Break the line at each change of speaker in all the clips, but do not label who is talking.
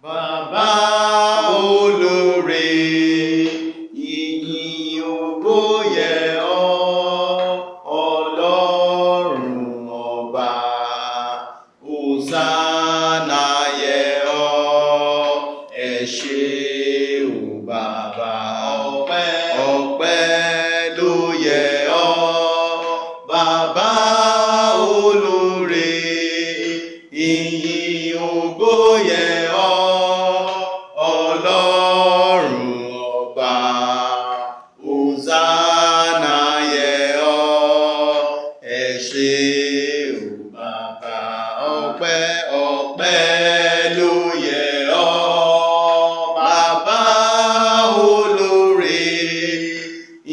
Bàbá olóore, ìyìn ògo yẹ ọ́, Ọlọ́run ọba. Hòsánà yẹ ọ́, ẹ ṣé o bàbá. Ọpẹ́ ló yẹ ọ́, bàbá olóore, ìyìn ògo yẹ ọ́, Ọlọ́run ọba. Hòsánà yẹ ọ́, ẹ ṣé o bàbá. Ọpẹ́ ló yẹ ọ́, bàbá olóore,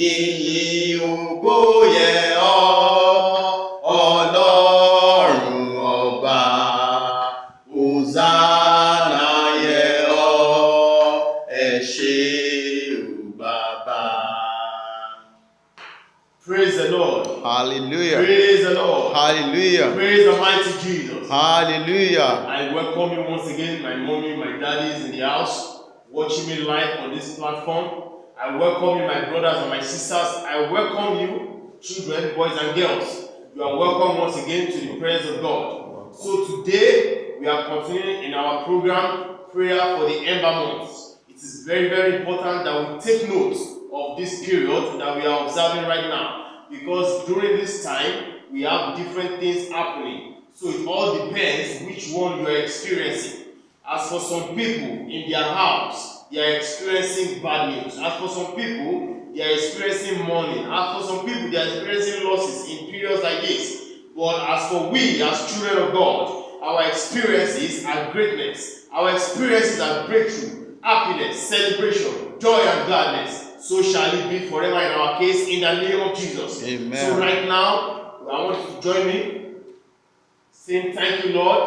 ìyìn ògo yẹ ọ́, Ọlọ́run ọba. Hòsánà yẹ ọ́, ẹ ṣé o bàbá.
Praise the Lord.
Hallelujah.
Praise the Lord.
Hallelujah.
Praise the mighty Jesus.
Hallelujah.
I welcome you once again, my mommy, my daddies in the house, watching me live on this platform. I welcome you, my brothers and my sisters. I welcome you, children, boys and girls. You are welcome once again to the presence of God. So today, we are continuing in our program, Prayer for the Ember Months. It is very, very important that we take note of this period that we are observing right now, because during this time, we have different things happening. So it all depends which one you are experiencing. As for some people in their house, they are experiencing bad news. As for some people, they are experiencing mourning. As for some people, they are experiencing losses in periods like this. But as for we, as children of God, our experiences are greatness. Our experiences are breakthrough, happiness, celebration, joy and gladness. So shall it be forever in our case, in the name of Jesus.
Amen.
So right now, I want you to join me, saying thank you, Lord,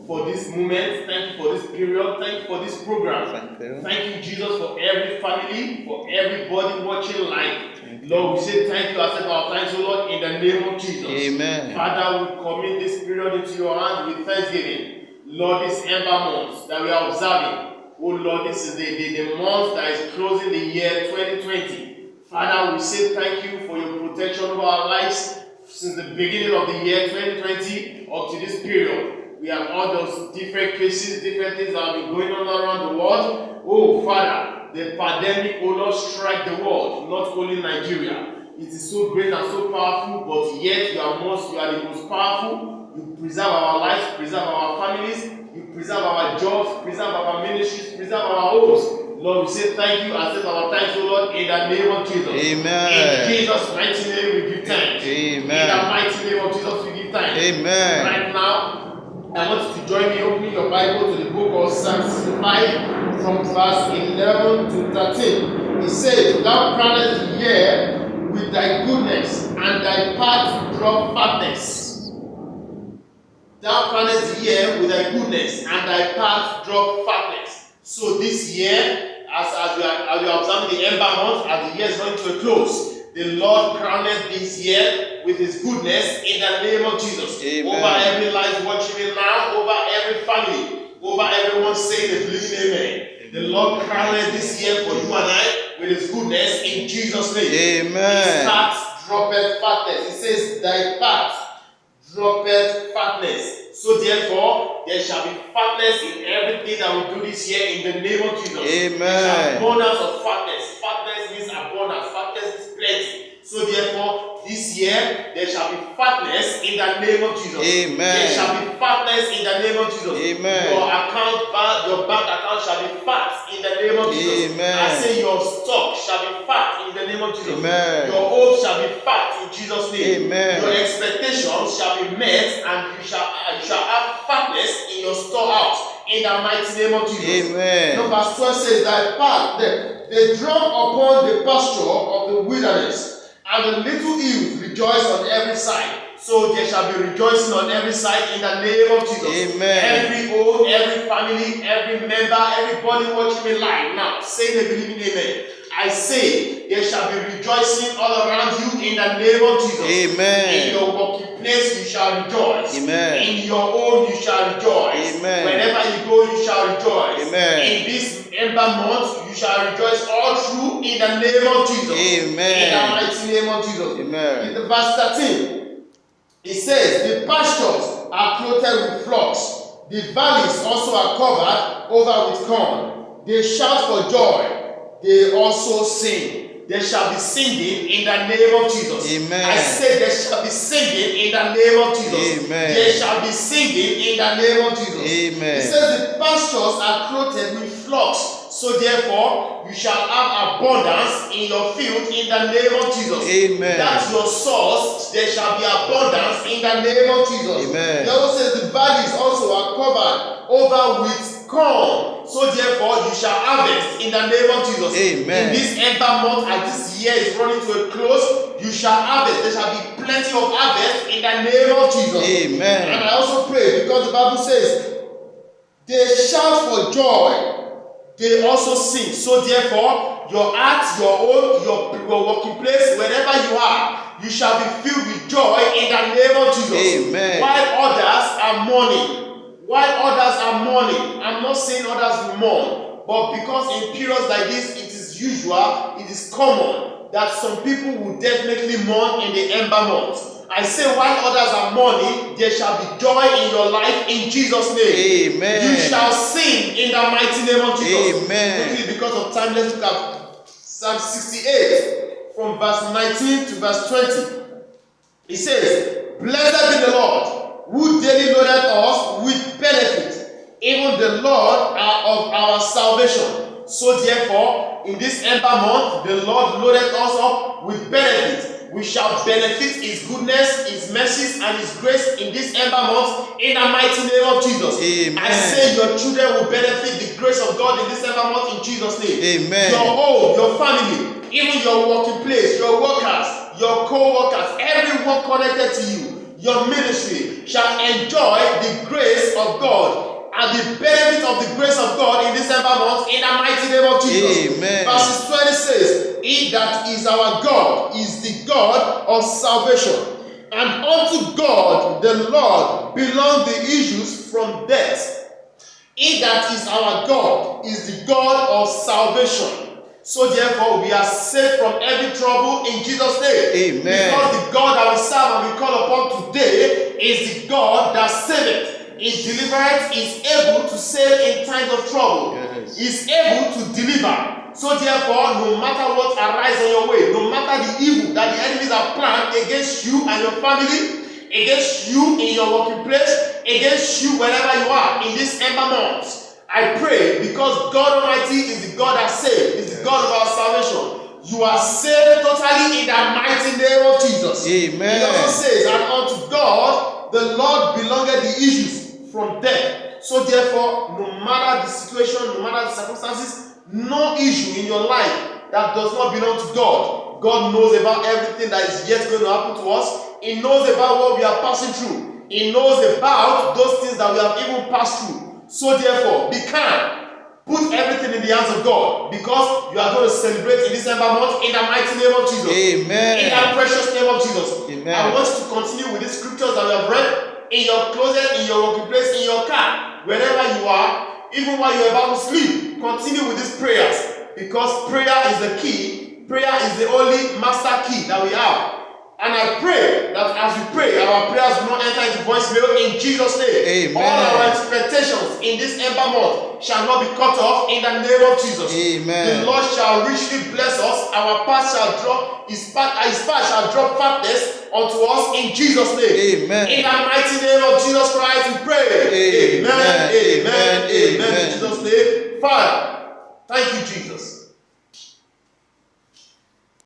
for this moment. Thank you for this period. Thank you for this program. Thank you, Jesus, for every family, for everybody watching live. Lord, we say thank you, accept our thanks, O Lord, in the name of Jesus.
Amen.
Father, we commit this period into your hands with thanksgiving. Lord, this ember month that we are observing, oh Lord, this is the month that is closing the year 2020. Father, we say thank you for your protection over our lives since the beginning of the year 2020 up to this period. We have all those different cases, different things that have been going on around the world. Oh, Father, the pandemic will not strike the world, not only Nigeria. It is so great and so powerful, but yet you are the most powerful. You preserve our lives, preserve our families, you preserve our jobs, preserve our ministries, preserve our homes. Lord, we say thank you, accept our thanks, O Lord, in the name of Jesus.
Amen.
In Jesus' mighty name we give thanks.
Amen.
In the mighty name of Jesus we give thanks.
Amen.
Right now, I want you to join me opening your Bible to the book of Psalm 65 from verse 11 to 13. It says, Thou crownest the year with thy goodness, and thy path drop fatness. Thou crownest the year with thy goodness, and thy path drop fatness. So this year, as we are observing the ember month, as the year is going to a close, the Lord crowned this year with his goodness in the name of Jesus.
Amen.
Over every life watching me now, over every family, over everyone saying and believing amen. The Lord crowned this year for you and I with his goodness in Jesus' name.
Amen.
His path droppeth fatness. It says, Thy path droppeth fatness. So therefore, there shall be fatness in everything that we do this year in the name of Jesus.
Amen.
There shall be abundance of fatness. Fatness means abundance. Fatness is plenty. So therefore, this year, there shall be fatness in the name of Jesus.
Amen.
There shall be fatness in the name of Jesus.
Amen.
Your bank account shall be fat in the name of Jesus.
Amen.
I say your stock shall be fat in the name of Jesus.
Amen.
Your hope shall be fat in Jesus' name.
Amen.
Your expectations shall be met, and you shall have fatness in your storehouse in the mighty name of Jesus.
Amen.
Now, verse 12 says, Thy path, they drum upon the pasture of the wilderness, and the little hills rejoice on every side. So there shall be rejoicing on every side in the name of Jesus.
Amen.
Every home, every family, every member, everybody watching me live now, say and believing amen. I say there shall be rejoicing all around you in the name of Jesus.
Amen.
In your working place you shall rejoice.
Amen.
In your home you shall rejoice.
Amen.
Wherever you go you shall rejoice.
Amen.
In this Ember month, you shall rejoice all through in the name of Jesus.
Amen.
In the mighty name of Jesus.
Amen.
In the verse 13, it says, the pastures are clothed with flocks. The valleys also are covered over with corn. They shout for joy. They also sing. There shall be singing in the name of Jesus.
Amen.
I said there shall be singing in the name of Jesus.
Amen.
There shall be singing in the name of Jesus.
Amen.
It says the pastures are clothed with flocks. So therefore, you shall have abundance in your field in the name of Jesus.
Amen.
That's your source. There shall be abundance in the name of Jesus.
Amen.
The Bible says the valleys also are covered over with corn. So therefore, you shall harvest in the name of Jesus.
Amen.
In this Ember month, as this year is running to a close, you shall harvest. There shall be plenty of harvest in the name of Jesus.
Amen.
And I also pray because the Bible says, they shout for joy. They also sing. So therefore, your heart, your home, your working place, wherever you are, you shall be filled with joy in the name of Jesus.
Amen.
While others are mourning. While others are mourning. I'm not saying others will mourn. But because in periods like this, it is usual, it is common that some people will definitely mourn in the Ember month. I say while others are mourning, there shall be joy in your life in Jesus' name.
Amen.
You shall sing in the mighty name of Jesus.
Amen.
Quickly, because of time, let's look at Psalm 68 from verse 19 to verse 20. It says, blessed be the Lord, who daily loaded us with benefit, even the Lord of our salvation. So therefore, in this Ember month, the Lord loaded us up with benefit. We shall benefit His goodness, His mercies, and His grace in this Ember month in the mighty name of Jesus.
Amen.
I say your children will benefit the grace of God in this Ember month in Jesus' name.
Amen.
Your home, your family, even your working place, your workers, your co-workers, everyone connected to you, your ministry shall enjoy the grace of God and the benefit of the grace of God in this Ember month in the mighty name of Jesus.
Amen.
Verses 20 says, He that is our God is the God of salvation, and unto God the Lord belong the issues from death. He that is our God is the God of salvation. So therefore we are saved from every trouble in Jesus' name.
Amen.
Because the God that we serve and we call upon today is the God that saveth. His deliverance is able to save in times of trouble.
Yes.
Is able to deliver. So therefore, no matter what arises on your way, no matter the evil that the enemies have planned against you and your family, against you in your working place, against you wherever you are in this Ember month, I pray because God Almighty is the God that saves, is the God of our salvation. You are saved totally in the mighty name of Jesus.
Amen.
It also says, and unto God the Lord belongeth the issues from death. So therefore, no matter the situation, no matter the circumstances, no issue in your life that does not belong to God. God knows about everything that is yet going to happen to us. He knows about what we are passing through. He knows about those things that we have even passed through. So therefore, be calm. Put everything in the hands of God, because you are going to celebrate in this Ember month in the mighty name of Jesus.
Amen.
In the precious name of Jesus.
Amen.
I want you to continue with the scriptures that we have read in your closet, in your working place, in your car, wherever you are, even while you are about to sleep. Continue with these prayers, because prayer is the key. Prayer is the only master key that we have. And I pray that as we pray, our prayers will not enter into voicemail in Jesus' name.
Amen.
All our expectations in this Ember month shall not be cut off in the name of Jesus.
Amen.
The Lord shall richly bless us. Our path shall drop, his path shall drop fatness unto us in Jesus' name.
Amen.
In the mighty name of Jesus Christ, we pray.
Amen.
Amen. Amen.
Amen.
In Jesus' name. Father, thank you, Jesus.